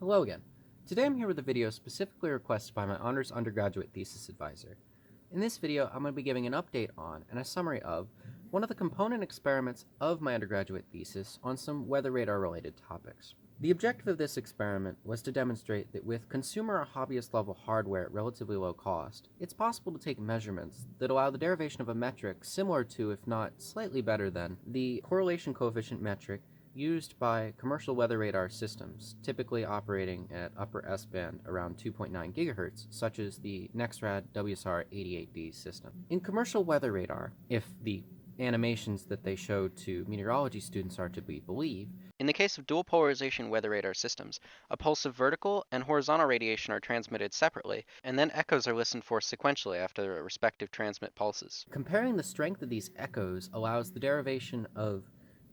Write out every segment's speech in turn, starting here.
Hello again. Today I'm here with a video specifically requested by my honors undergraduate thesis advisor. In this video, I'm going to be giving an update on and a summary of one of the component experiments of my undergraduate thesis on some weather radar related topics. The objective of this experiment was to demonstrate that with consumer or hobbyist level hardware at relatively low cost, it's possible to take measurements that allow the derivation of a metric similar to, if not slightly better than, the correlation coefficient metric used by commercial weather radar systems, typically operating at upper S-band around 2.9 GHz, such as the NEXRAD WSR-88D system. In commercial weather radar, if the animations that they show to meteorology students are to be believed, in the case of dual polarization weather radar systems, a pulse of vertical and horizontal radiation are transmitted separately, and then echoes are listened for sequentially after their respective transmit pulses. Comparing the strength of these echoes allows the derivation of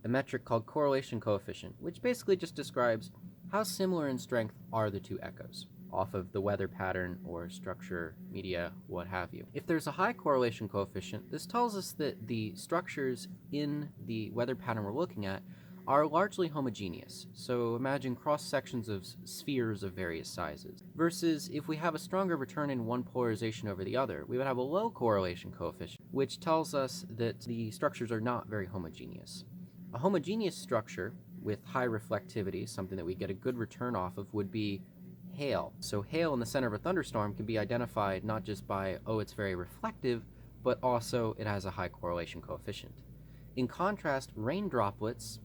a metric called correlation coefficient, which basically just describes how similar in strength are the two echoes off of the weather pattern or structure, media, what have you. If there's a high correlation coefficient, this tells us that the structures in the weather pattern we're looking at are largely homogeneous, so imagine cross-sections of spheres of various sizes. Versus if we have a stronger return in one polarization over the other, we would have a low correlation coefficient, which tells us that the structures are not very homogeneous. A homogeneous structure with high reflectivity, something that we get a good return off of, would be hail. So hail in the center of a thunderstorm can be identified not just by, oh, it's very reflective, but also it has a high correlation coefficient. In contrast, rain droplets,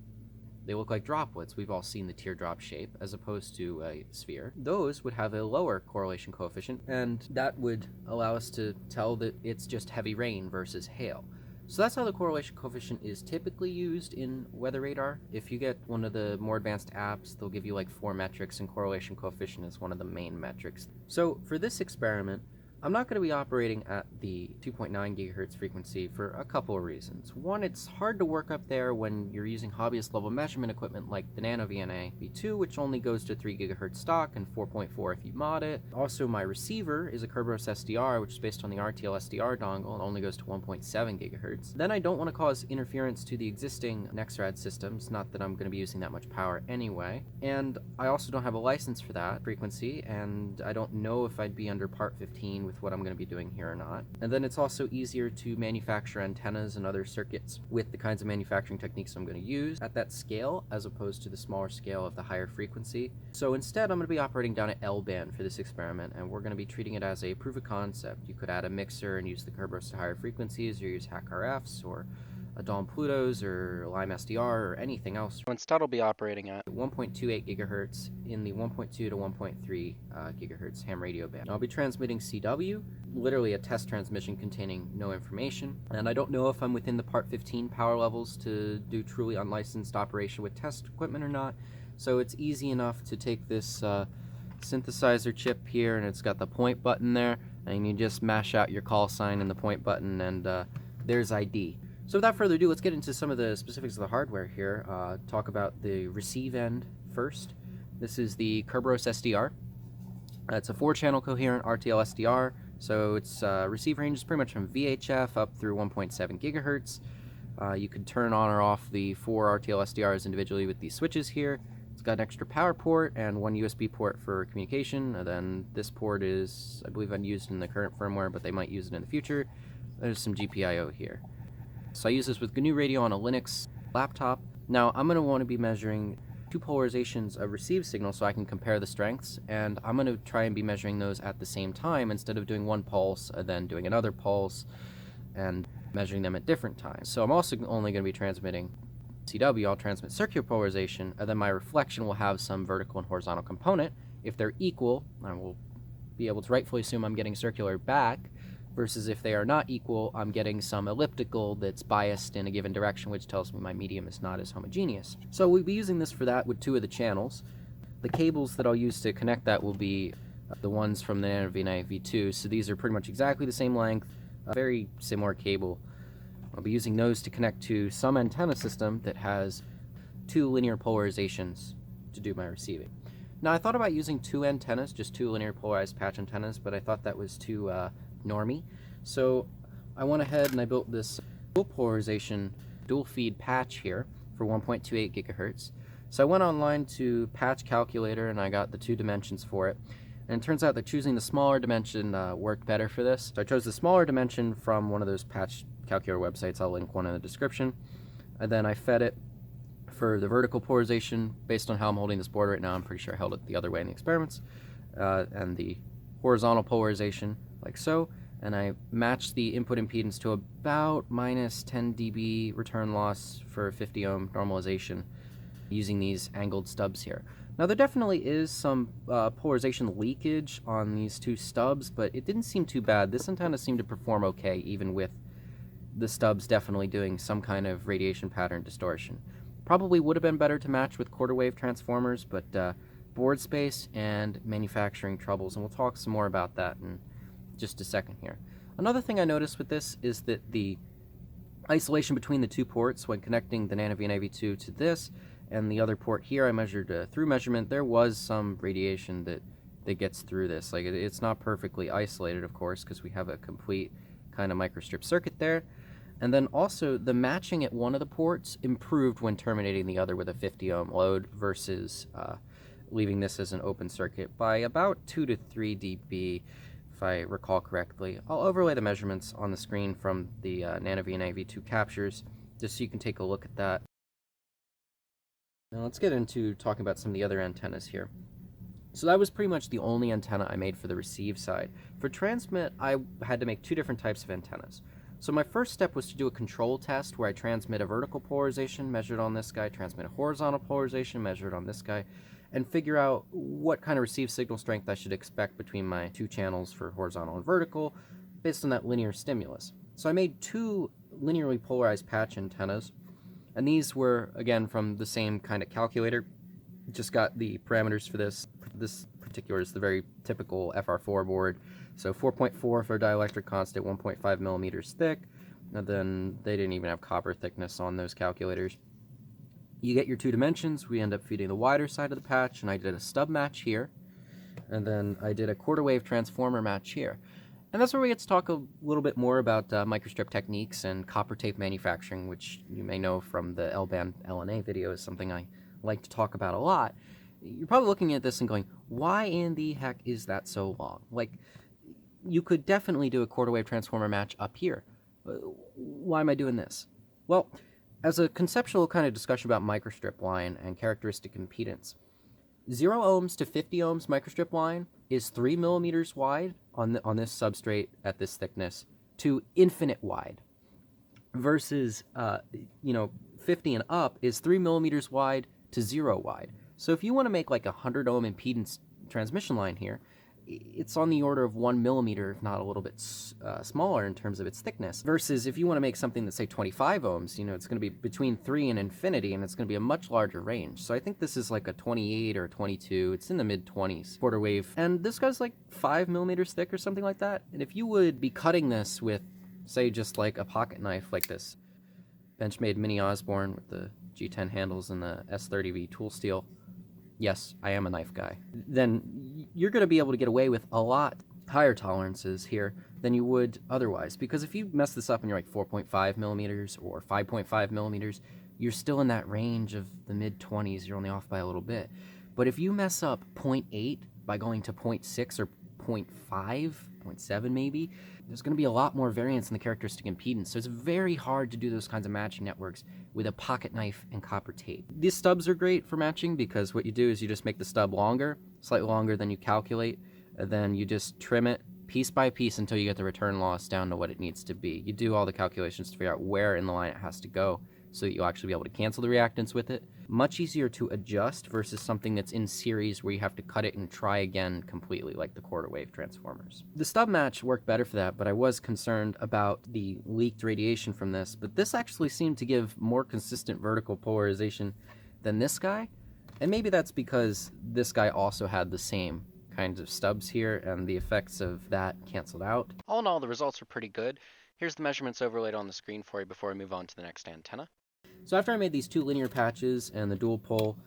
they look like droplets. We've all seen the teardrop shape as opposed to a sphere. Those would have a lower correlation coefficient, and that would allow us to tell that it's just heavy rain versus hail. So that's how the correlation coefficient is typically used in weather radar. If you get one of the more advanced apps, they'll give you like 4 metrics, and correlation coefficient is one of the main metrics. So for this experiment, I'm not going to be operating at the 2.9 GHz frequency for a couple of reasons. One, it's hard to work up there when you're using hobbyist level measurement equipment like the Nano VNA V2, which only goes to 3 GHz stock and 4.4 if you mod it. Also, my receiver is a Kerberos SDR, which is based on the RTL SDR dongle and only goes to 1.7 GHz. Then I don't want to cause interference to the existing NEXRAD systems, not that I'm going to be using that much power anyway. And I also don't have a license for that frequency, and I don't know if I'd be under Part 15 with what I'm going to be doing here or not. And then it's also easier to manufacture antennas and other circuits with the kinds of manufacturing techniques I'm going to use at that scale as opposed to the smaller scale of the higher frequency. So instead I'm going to be operating down at L-band for this experiment, and we're going to be treating it as a proof of concept. You could add a mixer and use the Kerberos to higher frequencies, or use HackRFs, or a Dawn Plutos, or Lime SDR, or anything else. Instead, I'll be operating at 1.28 gigahertz in the 1.2 to 1.3 gigahertz ham radio band. I'll be transmitting CW, literally a test transmission containing no information, and I don't know if I'm within the Part 15 power levels to do truly unlicensed operation with test equipment or not, so it's easy enough to take this synthesizer chip here, and it's got the point button there, and you just mash out your call sign in the point button, and there's ID. So without further ado, let's get into some of the specifics of the hardware here. Talk about the receive end first. This is the Kerberos SDR. It's a 4-channel coherent RTL SDR, so its receive range is pretty much from VHF up through 1.7 gigahertz. You can turn on or off the 4 RTL SDRs individually with these switches here. It's got an extra power port and 1 USB port for communication, and then this port is, I believe, unused in the current firmware, but they might use it in the future. There's some GPIO here. So I use this with GNU Radio on a Linux laptop. Now I'm going to want to be measuring 2 polarizations of received signal so I can compare the strengths, and I'm going to try and be measuring those at the same time instead of doing one pulse and then doing another pulse and measuring them at different times. So I'm also only going to be transmitting CW. I'll transmit circular polarization, and then my reflection will have some vertical and horizontal component. If they're equal, I will be able to rightfully assume I'm getting circular back, versus if they are not equal, I'm getting some elliptical that's biased in a given direction, which tells me my medium is not as homogeneous. So we'll be using this for that with 2 of the channels. The cables that I'll use to connect that will be the ones from the Nano VNA V2, so these are pretty much exactly the same length, a very similar cable. I'll be using those to connect to some antenna system that has 2 linear polarizations to do my receiving. Now I thought about using 2 antennas, just 2 linear polarized patch antennas, but I thought that was too normie. So I went ahead and I built this dual polarization dual feed patch here for 1.28 gigahertz. So I went online to Patch Calculator and I got the 2 dimensions for it. And it turns out that choosing the smaller dimension worked better for this. So I chose the smaller dimension from one of those Patch Calculator websites. I'll link one in the description. And then I fed it for the vertical polarization. Based on how I'm holding this board right now, I'm pretty sure I held it the other way in the experiments. And the horizontal polarization, like so. And I matched the input impedance to about minus 10 dB return loss for 50 ohm normalization using these angled stubs here. Now there definitely is some polarization leakage on these 2 stubs, but it didn't seem too bad. This antenna seemed to perform okay, even with the stubs definitely doing some kind of radiation pattern distortion. Probably would have been better to match with quarter wave transformers, but board space and manufacturing troubles, and we'll talk some more about that in just a second here. Another thing I noticed with this is that the isolation between the 2 ports when connecting the NanoV and AV2 to this and the other port here, I measured through measurement, there was some radiation that gets through this. Like, it's not perfectly isolated, of course, because we have a complete kind of microstrip circuit there. And then also the matching at one of the ports improved when terminating the other with a 50 ohm load versus leaving this as an open circuit by about 2 to 3 dB, if I recall correctly. I'll overlay the measurements on the screen from the NanoV and AV2 captures, just so you can take a look at that. Now let's get into talking about some of the other antennas here. So that was pretty much the only antenna I made for the receive side. For transmit, I had to make 2 different types of antennas. So my first step was to do a control test where I transmit a vertical polarization measured on this guy, transmit a horizontal polarization measured on this guy, and figure out what kind of receive signal strength I should expect between my 2 channels for horizontal and vertical based on that linear stimulus. So I made 2 linearly polarized patch antennas, and these were, again, from the same kind of calculator. Just got the parameters for this. This particular is the very typical FR4 board. So 4.4 for dielectric constant, 1.5 millimeters thick. And then they didn't even have copper thickness on those calculators. You get your 2 dimensions. We end up feeding the wider side of the patch, and I did a stub match here. And then I did a quarter wave transformer match here. And that's where we get to talk a little bit more about microstrip techniques and copper tape manufacturing, which you may know from the L-band LNA video is something I like to talk about a lot. You're probably looking at this and going, why in the heck is that so long? Like, you could definitely do a quarter wave transformer match up here. Why am I doing this? Well, as a conceptual kind of discussion about microstrip line and characteristic impedance, 0 ohms to 50 ohms microstrip line is 3 millimeters wide on this substrate at this thickness to infinite wide, versus 50 and up is 3 millimeters wide to 0 wide. So if you want to make like a 100 ohm impedance transmission line here, it's on the order of 1 millimeter, if not a little bit smaller in terms of its thickness. Versus if you want to make something that's, say, 25 ohms, it's going to be between 3 and infinity, and it's going to be a much larger range. So I think this is like a 28 or 22. It's in the mid-20s quarter wave. And this guy's like 5 millimeters thick or something like that. And if you would be cutting this with, say, just like a pocket knife like this, Benchmade Mini Osborne with the G10 handles and the S30V tool steel, yes, I am a knife guy, then you're going to be able to get away with a lot higher tolerances here than you would otherwise. Because if you mess this up and you're like 4.5 millimeters or 5.5 millimeters, you're still in that range of the mid-20s. You're only off by a little bit. But if you mess up 0.8 by going to 0.6 or 0.5, 0.7 maybe, there's going to be a lot more variance in the characteristic impedance. So it's very hard to do those kinds of matching networks with a pocket knife and copper tape. These stubs are great for matching because what you do is you just make the stub longer, slightly longer than you calculate, and then you just trim it piece by piece until you get the return loss down to what it needs to be. You do all the calculations to figure out where in the line it has to go so that you'll actually be able to cancel the reactance with it. Much easier to adjust versus something that's in series where you have to cut it and try again completely, like the quarter wave transformers. The stub match worked better for that, but I was concerned about the leaked radiation from this. But this actually seemed to give more consistent vertical polarization than this guy. And maybe that's because this guy also had the same kinds of stubs here, and the effects of that canceled out. All in all, the results were pretty good. Here's the measurements overlaid on the screen for you before we move on to the next antenna. So after I made these 2 linear patches and the dual pole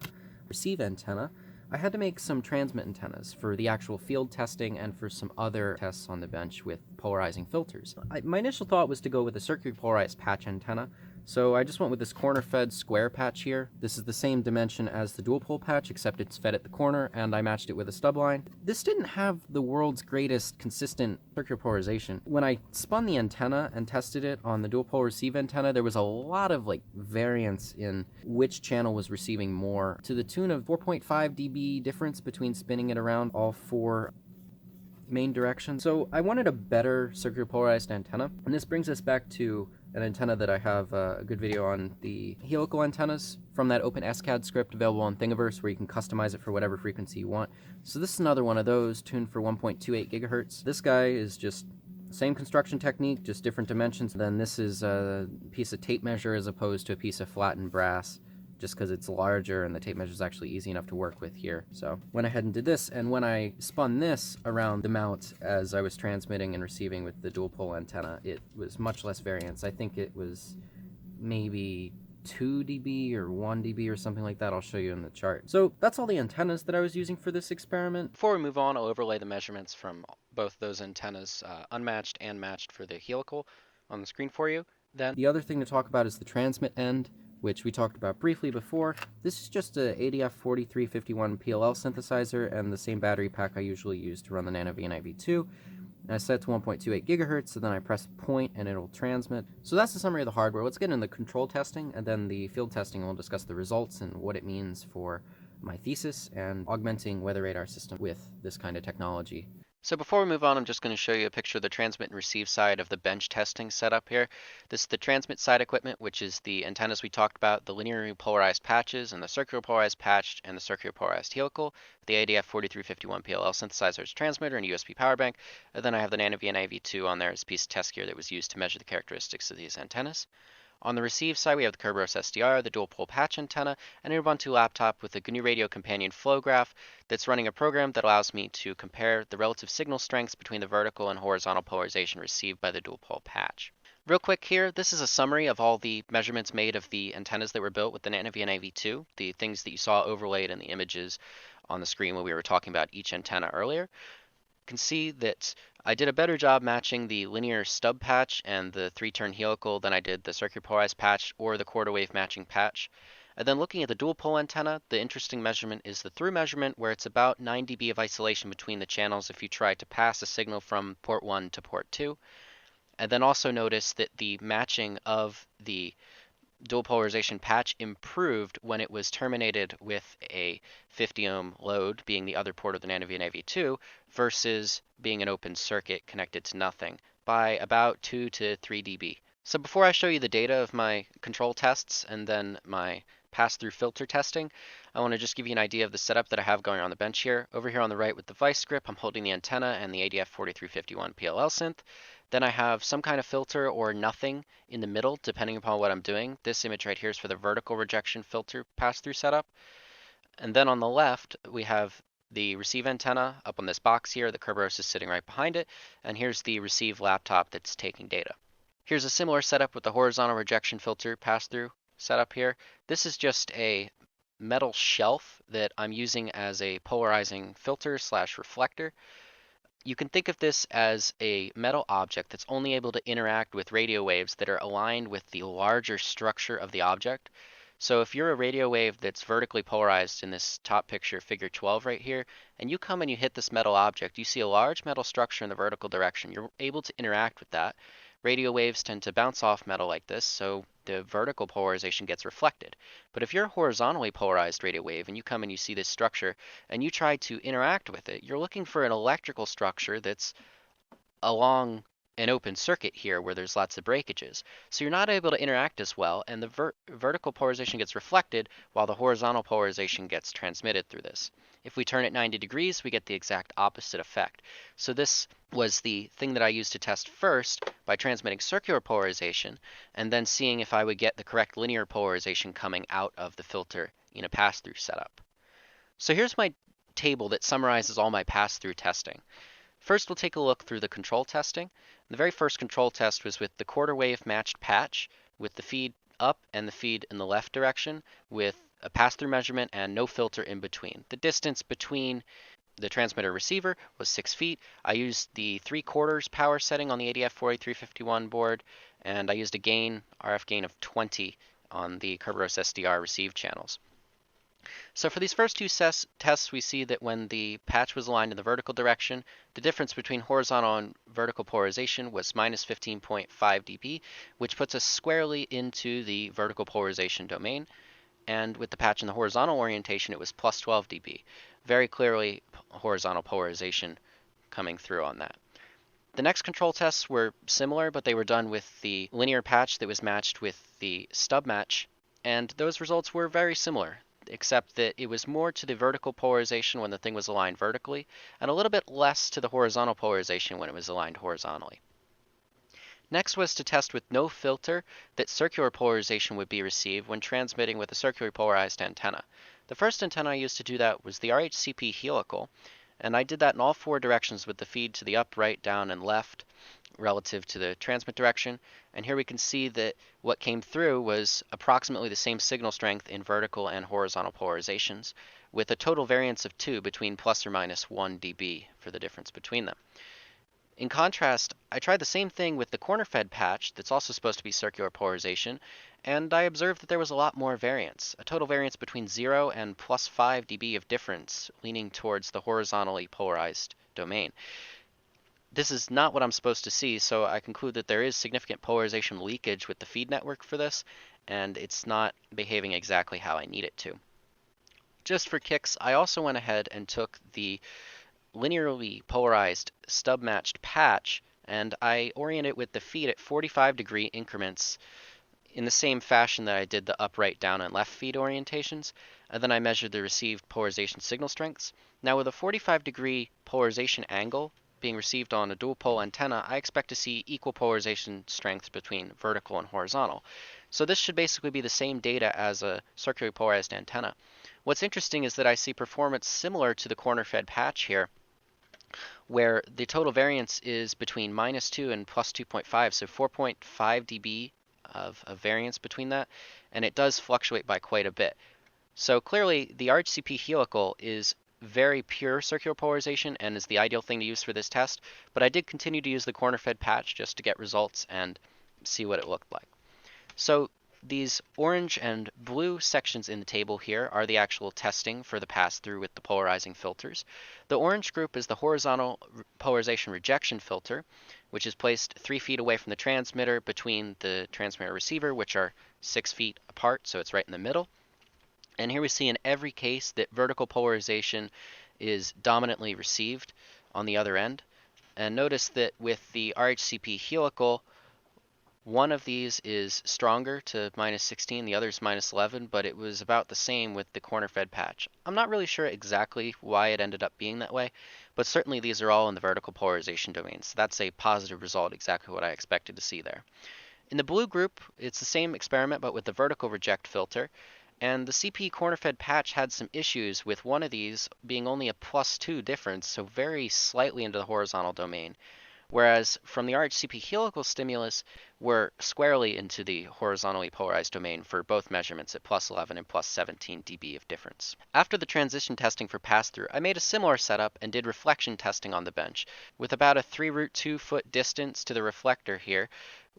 receive antenna, I had to make some transmit antennas for the actual field testing and for some other tests on the bench with polarizing filters. My initial thought was to go with a circular polarized patch antenna So I just went with this corner-fed square patch here. This is the same dimension as the dual pole patch, except it's fed at the corner, and I matched it with a stub line. This didn't have the world's greatest consistent circular polarization. When I spun the antenna and tested it on the dual pole receive antenna, there was a lot of variance in which channel was receiving more, to the tune of 4.5 dB difference between spinning it around all four main directions. So I wanted a better circular polarized antenna, and this brings us back to an antenna that I have a good video on, the helical antennas from that open SCAD script available on Thingiverse, where you can customize it for whatever frequency you want. So this is another one of those, tuned for 1.28 gigahertz. This guy is just same construction technique, just different dimensions. Then this is a piece of tape measure as opposed to a piece of flattened brass, just because it's larger and the tape measure is actually easy enough to work with here. So went ahead and did this, and when I spun this around the mount as I was transmitting and receiving with the dual pole antenna, it was much less variance. I think it was maybe 2 dB or 1 dB or something like that. I'll show you in the chart. So that's all the antennas that I was using for this experiment. Before we move on, I'll overlay the measurements from both those antennas, unmatched and matched for the helical, on the screen for you. Then the other thing to talk about is the transmit end, which we talked about briefly before. This is just a ADF4351 PLL synthesizer and the same battery pack I usually use to run the Nano V9V2. And I set it to 1.28 gigahertz, so then I press point and it'll transmit. So that's the summary of the hardware. Let's get into the control testing and then the field testing, and we'll discuss the results and what it means for my thesis and augmenting weather radar system with this kind of technology. So before we move on, I'm just going to show you a picture of the transmit and receive side of the bench testing setup here. This is the transmit side equipment, which is the antennas we talked about, the linearly polarized patches and the circular polarized patch and the circular polarized helical, the ADF4351 PLL synthesizer's transmitter and USB power bank, and then I have the Nano V9V2 on there as a piece of test gear that was used to measure the characteristics of these antennas. On the receive side, we have the Kerberos SDR, the dual pole patch antenna, and an Ubuntu laptop with a GNU Radio Companion flow graph that's running a program that allows me to compare the relative signal strengths between the vertical and horizontal polarization received by the dual pole patch. Real quick here, this is a summary of all the measurements made of the antennas that were built with the Nano V9V2, the things that you saw overlaid in the images on the screen when we were talking about each antenna earlier. Can see that I did a better job matching the linear stub patch and the 3-turn helical than I did the circular polarized patch or the quarter wave matching patch. And then looking at the dual pole antenna, the interesting measurement is the through measurement, where it's about 9 dB of isolation between the channels if you try to pass a signal from port 1 to port 2. And then also notice that the matching of the dual polarization patch improved when it was terminated with a 50 ohm load being the other port of the Nano V9V2 versus being an open circuit connected to nothing by about 2 to 3 dB. So before I show you the data of my control tests and then my pass-through filter testing, I want to just give you an idea of the setup that I have going on the bench here. Over here on the right with the vice grip, I'm holding the antenna and the ADF4351 PLL synth. Then I have some kind of filter or nothing in the middle, depending upon what I'm doing. This image right here is for the vertical rejection filter pass-through setup. And then on the left, we have the receive antenna up on this box here. The Kerberos is sitting right behind it. And here's the receive laptop that's taking data. Here's a similar setup with the horizontal rejection filter pass-through setup here. This is just a metal shelf that I'm using as a polarizing filter / reflector. You can think of this as a metal object that's only able to interact with radio waves that are aligned with the larger structure of the object. So if you're a radio wave that's vertically polarized in this top picture, figure 12 right here, and you come and you hit this metal object, you see a large metal structure in the vertical direction. You're able to interact with that. Radio waves tend to bounce off metal like this, so the vertical polarization gets reflected. But if you're a horizontally polarized radio wave and you come and you see this structure and you try to interact with it, you're looking for an electrical structure that's along an open circuit here where there's lots of breakages. So you're not able to interact as well, and the vertical polarization gets reflected while the horizontal polarization gets transmitted through this. If we turn it 90 degrees, we get the exact opposite effect. So this was the thing that I used to test first by transmitting circular polarization and then seeing if I would get the correct linear polarization coming out of the filter in a pass-through setup. So here's my table that summarizes all my pass-through testing. First, we'll take a look through the control testing. The very first control test was with the quarter wave matched patch with the feed up and the feed in the left direction with a pass-through measurement and no filter in between. The distance between the transmitter receiver was 6 feet. I used the 3/4 power setting on the ADF4351 board, and I used a RF gain of 20 on the Kerberos SDR receive channels. So for these first two tests, we see that when the patch was aligned in the vertical direction, the difference between horizontal and vertical polarization was minus 15.5 dB, which puts us squarely into the vertical polarization domain. And with the patch in the horizontal orientation, it was plus 12 dB. Very clearly horizontal polarization coming through on that. The next control tests were similar, but they were done with the linear patch that was matched with the stub match, and those results were very similar, except that it was more to the vertical polarization when the thing was aligned vertically, and a little bit less to the horizontal polarization when it was aligned horizontally. Next was to test with no filter that circular polarization would be received when transmitting with a circularly polarized antenna. The first antenna I used to do that was the RHCP Helical, and I did that in all four directions with the feed to the up, right, down, and left relative to the transmit direction. And here we can see that what came through was approximately the same signal strength in vertical and horizontal polarizations, with a total variance of 2 between plus or minus 1 dB for the difference between them. In contrast, I tried the same thing with the corner-fed patch that's also supposed to be circular polarization, and I observed that there was a lot more variance, a total variance between 0 and plus 5 dB of difference, leaning towards the horizontally polarized domain. This is not what I'm supposed to see, so I conclude that there is significant polarization leakage with the feed network for this, and it's not behaving exactly how I need it to. Just for kicks, I also went ahead and took the linearly polarized stub-matched patch, and I orient it with the feed at 45-degree increments in the same fashion that I did the up, right, down, and left feed orientations, and then I measured the received polarization signal strengths. Now with a 45-degree polarization angle being received on a dual-pole antenna, I expect to see equal polarization strength between vertical and horizontal. So this should basically be the same data as a circularly polarized antenna. What's interesting is that I see performance similar to the corner-fed patch here, where the total variance is between minus 2 and plus 2.5, so 4.5 dB of variance between that, and it does fluctuate by quite a bit. So clearly the RHCP helical is very pure circular polarization and is the ideal thing to use for this test, but I did continue to use the corner-fed patch just to get results and see what it looked like. So these orange and blue sections in the table here are the actual testing for the pass-through with the polarizing filters. The orange group is the horizontal polarization rejection filter, which is placed 3 feet away from the transmitter between the transmitter receiver, which are 6 feet apart, so it's right in the middle. And here we see in every case that vertical polarization is dominantly received on the other end. And notice that with the RHCP helical, one of these is stronger to minus 16, the other is minus 11, but it was about the same with the corner-fed patch. I'm not really sure exactly why it ended up being that way, but certainly these are all in the vertical polarization domain, so that's a positive result, exactly what I expected to see there. In the blue group, it's the same experiment, but with the vertical reject filter, and the CP corner-fed patch had some issues with one of these being only a plus 2 difference, so very slightly into the horizontal domain. Whereas from the RHCP helical stimulus, we're squarely into the horizontally polarized domain for both measurements at plus 11 and plus 17 dB of difference. After the transition testing for pass-through, I made a similar setup and did reflection testing on the bench, with about a 3√2 foot distance to the reflector here,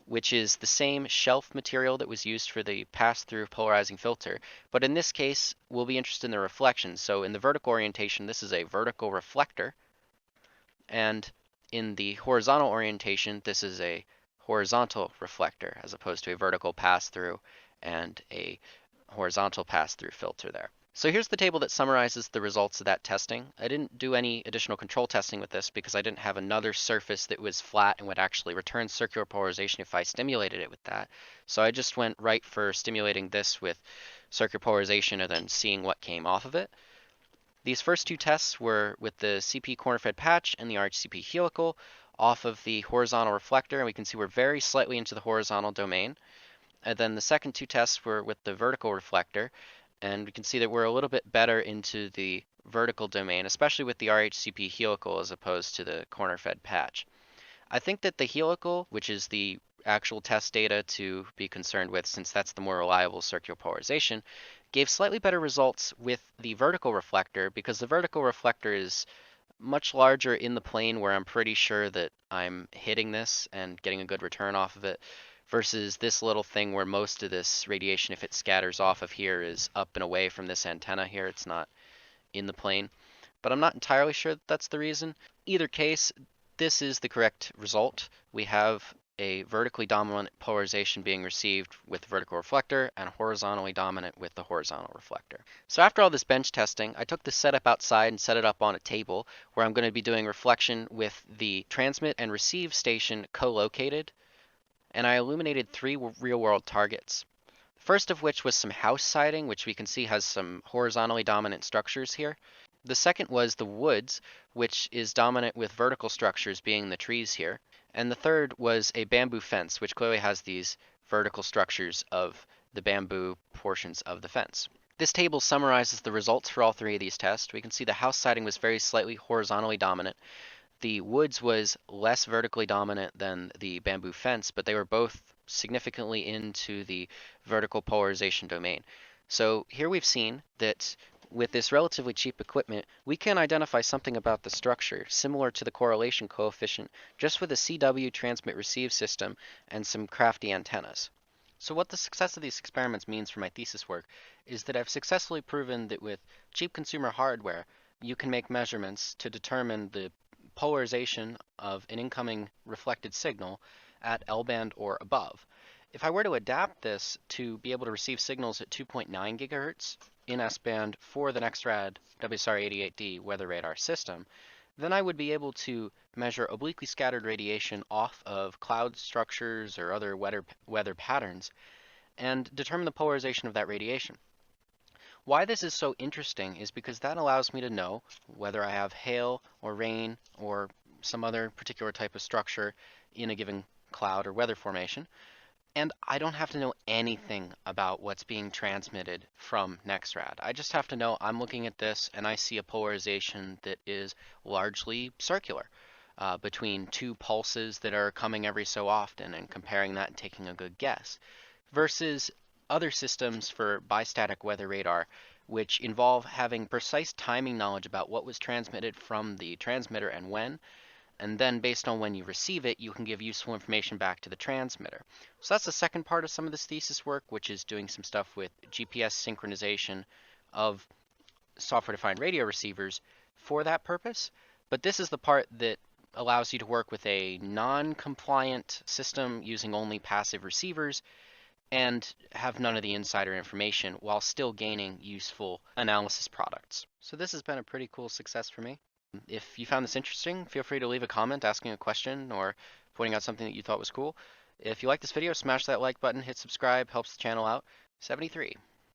which is the same shelf material that was used for the pass-through polarizing filter. But in this case, we'll be interested in the reflection. So in the vertical orientation, this is a vertical reflector, and in the horizontal orientation, this is a horizontal reflector as opposed to a vertical pass-through and a horizontal pass-through filter there. So here's the table that summarizes the results of that testing. I didn't do any additional control testing with this because I didn't have another surface that was flat and would actually return circular polarization if I stimulated it with that. So I just went right for stimulating this with circular polarization and then seeing what came off of it. These first two tests were with the CP corner-fed patch and the RHCP helical off of the horizontal reflector, and we can see we're very slightly into the horizontal domain. And then the second two tests were with the vertical reflector, and we can see that we're a little bit better into the vertical domain, especially with the RHCP helical as opposed to the corner-fed patch. I think that the helical, which is the actual test data to be concerned with since that's the more reliable circular polarization, gave slightly better results with the vertical reflector because the vertical reflector is much larger in the plane where I'm pretty sure that I'm hitting this and getting a good return off of it. versus this little thing where most of this radiation, if it scatters off of here, is up and away from this antenna here. It's not in the plane. But I'm not entirely sure that that's the reason. Either case, this is the correct result. We have a vertically dominant polarization being received with the vertical reflector and horizontally dominant with the horizontal reflector. So after all this bench testing, I took this setup outside and set it up on a table where I'm going to be doing reflection with the transmit and receive station co-located, and I illuminated 3 real-world targets. First of which was some house siding, which we can see has some horizontally dominant structures here. The second was the woods, which is dominant with vertical structures being the trees here. And the third was a bamboo fence, which clearly has these vertical structures of the bamboo portions of the fence. This table summarizes the results for all 3 of these tests. We can see the house siding was very slightly horizontally dominant. The woods was less vertically dominant than the bamboo fence, but they were both significantly into the vertical polarization domain. So here we've seen that with this relatively cheap equipment, we can identify something about the structure similar to the correlation coefficient just with a CW transmit-receive system and some crafty antennas. So what the success of these experiments means for my thesis work is that I've successfully proven that with cheap consumer hardware, you can make measurements to determine the polarization of an incoming reflected signal at L-band or above. If I were to adapt this to be able to receive signals at 2.9 gigahertz in S-band for the NEXRAD WSR-88D weather radar system, then I would be able to measure obliquely scattered radiation off of cloud structures or other weather patterns and determine the polarization of that radiation. Why this is so interesting is because that allows me to know whether I have hail or rain or some other particular type of structure in a given cloud or weather formation. And I don't have to know anything about what's being transmitted from NEXRAD. I just have to know I'm looking at this and I see a polarization that is largely circular between 2 pulses that are coming every so often and comparing that and taking a good guess. Versus other systems for bistatic weather radar, which involve having precise timing knowledge about what was transmitted from the transmitter and when, and then based on when you receive it, you can give useful information back to the transmitter. So that's the second part of some of this thesis work, which is doing some stuff with GPS synchronization of software-defined radio receivers for that purpose. But this is the part that allows you to work with a non-compliant system using only passive receivers and have none of the insider information while still gaining useful analysis products. So this has been a pretty cool success for me. If you found this interesting, feel free to leave a comment asking a question or pointing out something that you thought was cool. If you like this video, smash that like button, hit subscribe, helps the channel out. 73.